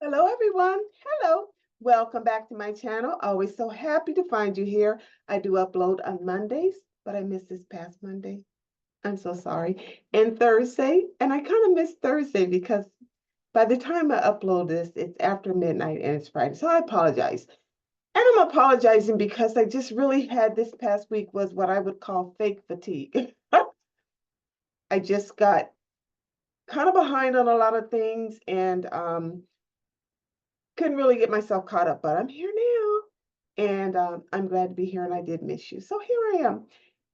Hello, everyone. Hello. Welcome back to my channel. Always so happy to find you here. I do upload on Mondays, but I missed this past Monday. I'm so sorry. And Thursday, and I kind of missed Thursday because by the time I upload this, it's after midnight and it's Friday. So I apologize. And I'm apologizing because I just really had this past week was what I would call fake fatigue. I just got kind of behind on a lot of things and couldn't really get myself caught up, but I'm here now. And I'm glad to be here, and I did miss you. So here I am.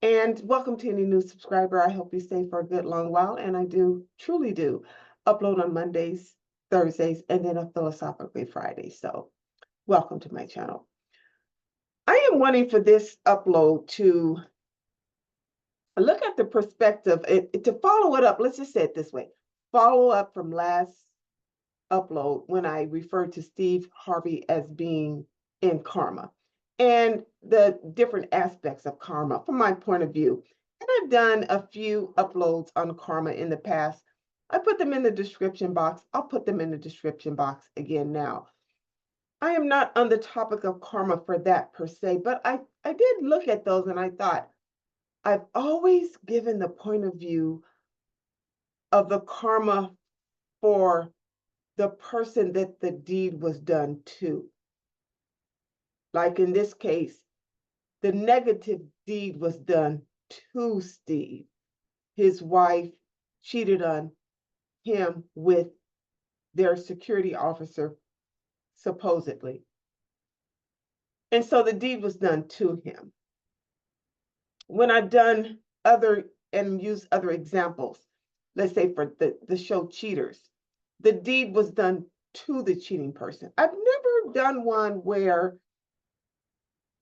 And welcome to any new subscriber. I hope you stay for a good long while. And I do, truly do, upload on Mondays, Thursdays, and then a Philosophically Friday. So welcome to my channel. I am wanting for this upload to look at the perspective, to follow it up. Let's just say it this way. Follow up from last upload when I referred to Steve Harvey as being in karma and the different aspects of karma from my point of view. And I've done a few uploads on karma in the past. I put them in the description box. I'll put them in the description box again now. I am not on the topic of karma for that per se, but I did look at those and I thought, I've always given the point of view of the karma for the person that the deed was done to. Like in this case, the negative deed was done to Steve. His wife cheated on him with their security officer, supposedly. And so the deed was done to him. When I've done other and used other examples, let's say for the show Cheaters, the deed was done to the cheating person. I've never done one where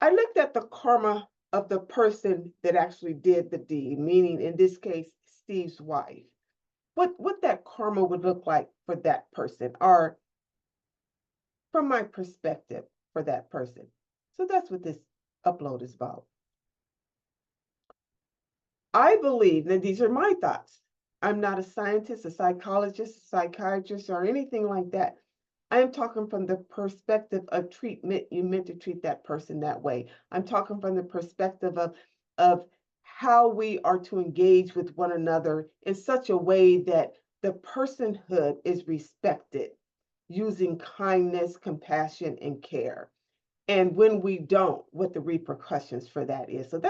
I looked at the karma of the person that actually did the deed, meaning in this case, Steve's wife. What that karma would look like for that person, or from my perspective for that person. So that's what this upload is about. I believe that these are my thoughts. I'm not a scientist, a psychologist, a psychiatrist, or anything like that. I am talking from the perspective of treatment. You meant to treat that person that way. I'm talking from the perspective of how we are to engage with one another in such a way that the personhood is respected, using kindness, compassion, and care. And when we don't, what the repercussions for that is. So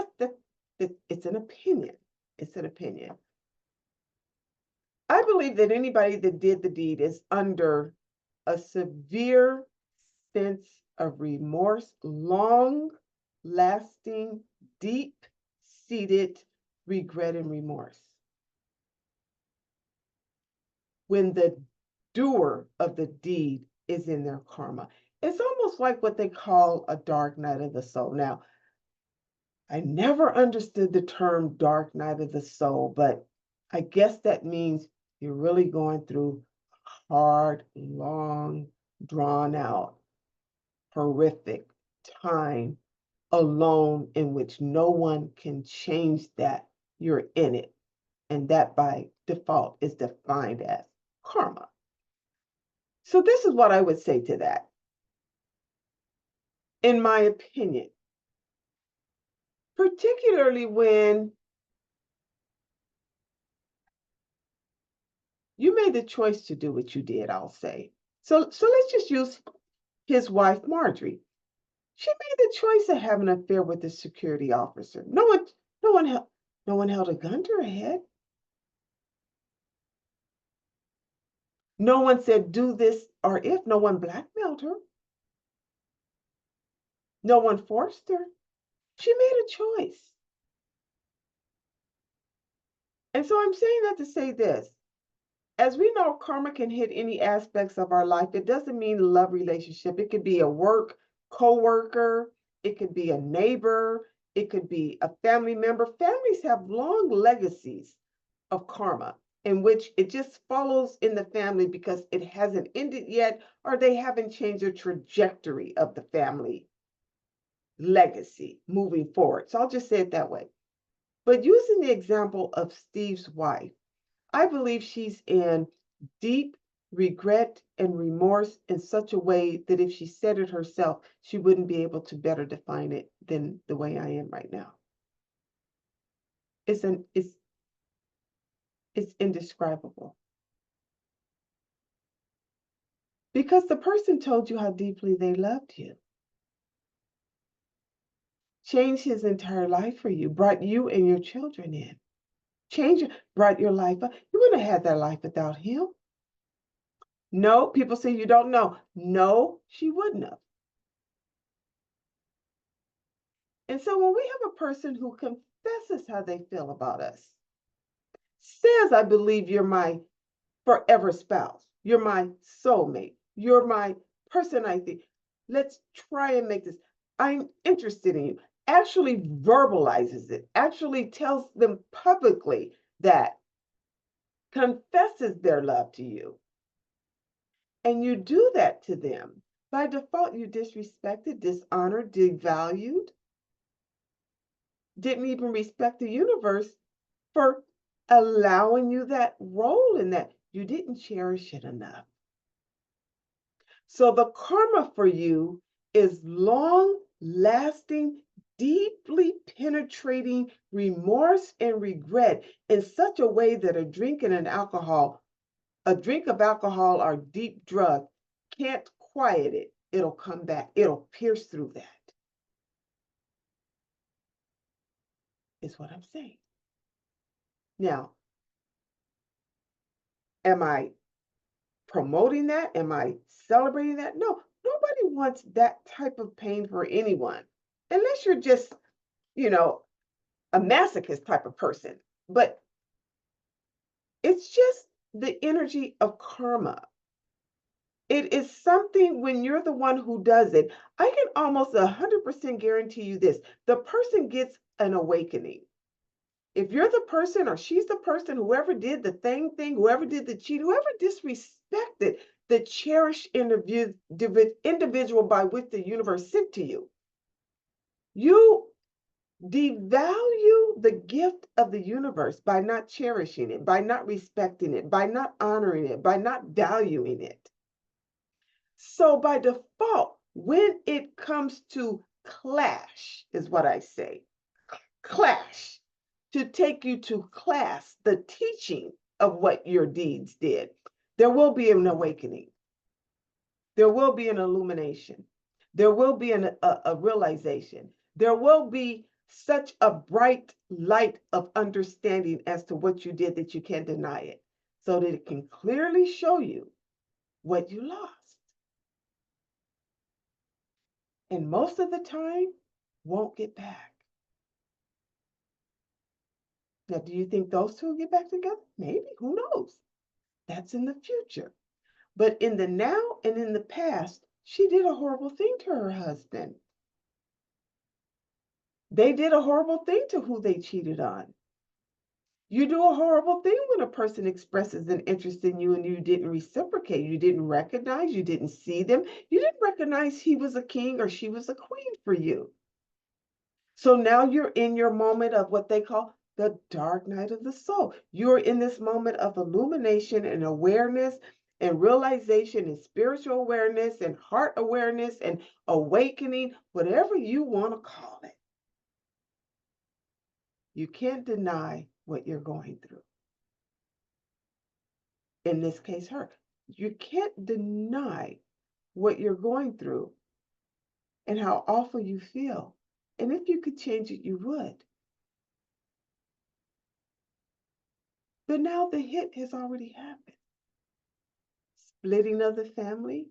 it's an opinion. It's an opinion. I believe that anybody that did the deed is under a severe sense of remorse, long lasting, deep seated regret and remorse. When the doer of the deed is in their karma, it's almost like what they call a dark night of the soul. Now, I never understood the term dark night of the soul, but I guess that means you're really going through hard, long, drawn out, horrific time alone in which no one can change that. You're in it. And that by default is defined as karma. So this is what I would say to that. In my opinion, particularly when you made the choice to do what you did, I'll say. So let's just use his wife, Marjorie. She made the choice of having an affair with the security officer. No one held a gun to her head. No one said do this or if. No one blackmailed her. No one forced her. She made a choice. And so I'm saying that to say this. As we know, karma can hit any aspects of our life. It doesn't mean a love relationship. It could be a work co-worker. It could be a neighbor. It could be a family member. Families have long legacies of karma in which it just follows in the family because it hasn't ended yet, or they haven't changed the trajectory of the family legacy moving forward. So I'll just say it that way. But using the example of Steve's wife, I believe she's in deep regret and remorse in such a way that if she said it herself, she wouldn't be able to better define it than the way I am right now. It's indescribable. Because the person told you how deeply they loved you, changed his entire life for you, brought you and your children in, brought your life up. You wouldn't have had that life without him. No, people say you don't know. No, she wouldn't have. And so when we have a person who confesses how they feel about us, says, I believe you're my forever spouse, you're my soulmate, you're my person I think, let's try and make this, I'm interested in you, actually verbalizes it, actually tells them publicly that, confesses their love to you, and you do that to them, by default, you disrespected, dishonored, devalued, didn't even respect the universe for allowing you that role in that. You didn't cherish it enough. So the karma for you is long lasting, deeply penetrating remorse and regret in such a way that a drink of alcohol or a deep drug can't quiet it. It'll come back. It'll pierce through that, is what I'm saying. Now, am I promoting that? Am I celebrating that? No, nobody wants that type of pain for anyone, unless you're just, a masochist type of person. But it's just the energy of karma. It is something when you're the one who does it. I can almost 100% guarantee you this: the person gets an awakening. If you're the person or she's the person, whoever did the thing, whoever did the cheat, whoever disrespected the cherished individual by which the universe sent to you, you devalue the gift of the universe by not cherishing it, by not respecting it, by not honoring it, by not valuing it. So by default, when it comes to clash, is what I say, clash, to take you to class, the teaching of what your deeds did, there will be an awakening. There will be an illumination. There will be a realization. There will be such a bright light of understanding as to what you did that you can't deny it, so that it can clearly show you what you lost. And most of the time, won't get back. Now, do you think those two will get back together? Maybe, who knows? That's in the future. But in the now and in the past, she did a horrible thing to her husband. They did a horrible thing to who they cheated on. You do a horrible thing when a person expresses an interest in you and you didn't reciprocate. You didn't recognize, you didn't see them. You didn't recognize he was a king or she was a queen for you. So now you're in your moment of what they call the dark night of the soul. You're in this moment of illumination and awareness and realization and spiritual awareness and heart awareness and awakening, whatever you want to call it. You can't deny what you're going through. In this case, her. You can't deny what you're going through and how awful you feel. And if you could change it, you would. But now the hit has already happened. Splitting of the family,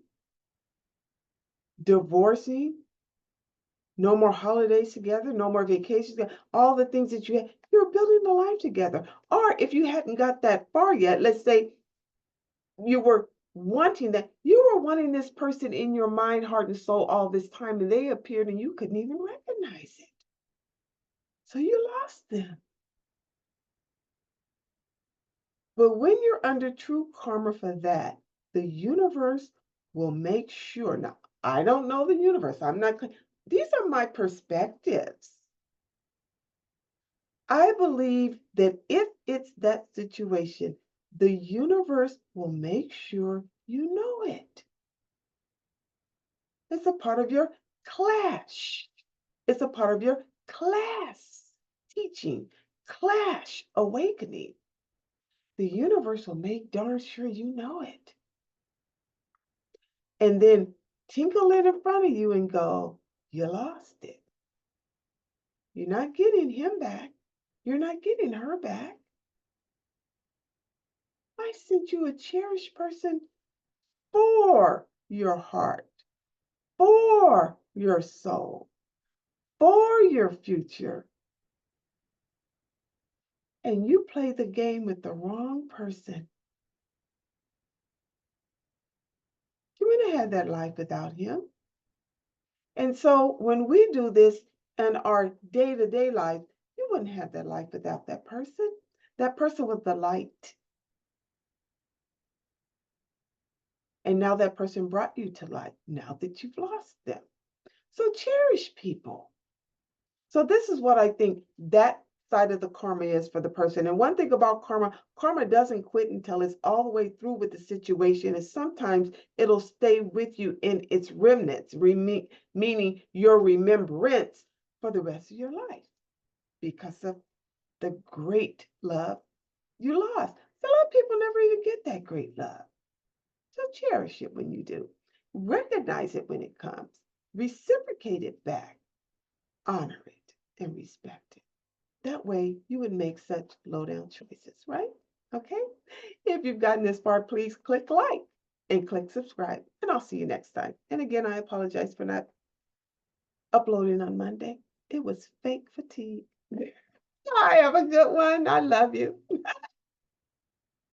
divorcing, no more holidays together, no more vacations, all the things that you had, you're building a life together. Or if you hadn't got that far yet, let's say you were wanting that, you were wanting this person in your mind, heart, and soul all this time, and they appeared and you couldn't even recognize it. So you lost them. But when you're under true karma for that, the universe will make sure. Now, I don't know the universe. These are my perspectives. I believe that if it's that situation, the universe will make sure You know it. It's a part of your clash. It's a part of your class teaching, clash awakening. The universe will make darn sure you know it. And then tinkle it in front of you and go, you lost it. You're not getting him back. You're not getting her back. I sent you a cherished person for your heart, for your soul, for your future. And you play the game with the wrong person. You wouldn't have had that life without him. And so when we do this in our day-to-day life, you wouldn't have that life without that person. That person was the light. And now that person brought you to light now that you've lost them. So cherish people. So this is what I think that side of the karma is for the person. And one thing about karma, karma doesn't quit until it's all the way through with the situation. And sometimes it'll stay with you in its remnants, meaning your remembrance for the rest of your life because of the great love you lost. A lot of people never even get that great love. So cherish it when you do. Recognize it when it comes. Reciprocate it back. Honor it and respect it. That way you would make such low-down choices, right? Okay? If you've gotten this far, please click like and click subscribe. And I'll see you next time. And again, I apologize for not uploading on Monday. It was fake fatigue. I have a good one. I love you.